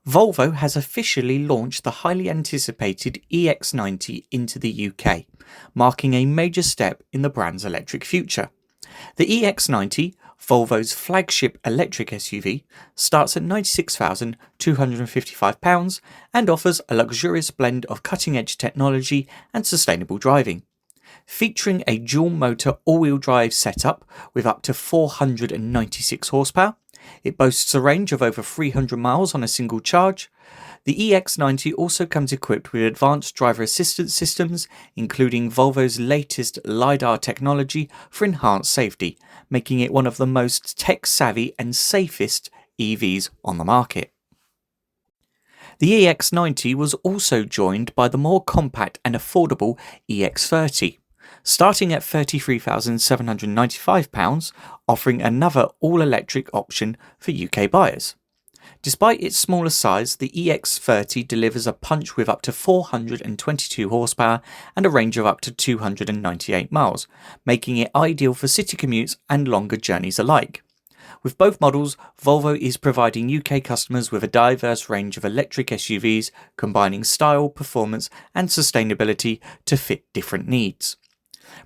Volvo has officially launched the highly anticipated EX90 into the UK, marking a major step in the brand's electric future. The EX90, Volvo's flagship electric SUV, starts at £96,255 and offers a luxurious blend of cutting-edge technology and sustainable driving. Featuring a dual-motor all-wheel drive setup with up to 496 horsepower, it boasts a range of over 300 miles on a single charge. The EX90 also comes equipped with advanced driver assistance systems, including Volvo's latest LiDAR technology for enhanced safety, making it one of the most tech-savvy and safest EVs on the market. The EX90 was also joined by the more compact and affordable EX30, starting at £33,795, offering another all-electric option for UK buyers. Despite its smaller size, the EX30 delivers a punch with up to 422 horsepower and a range of up to 298 miles, making it ideal for city commutes and longer journeys alike. With both models, Volvo is providing UK customers with a diverse range of electric SUVs, combining style, performance and sustainability to fit different needs.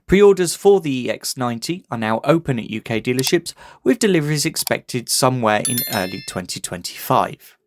Pre-orders for the EX90 are now open at UK dealerships, with deliveries expected somewhere in early 2025.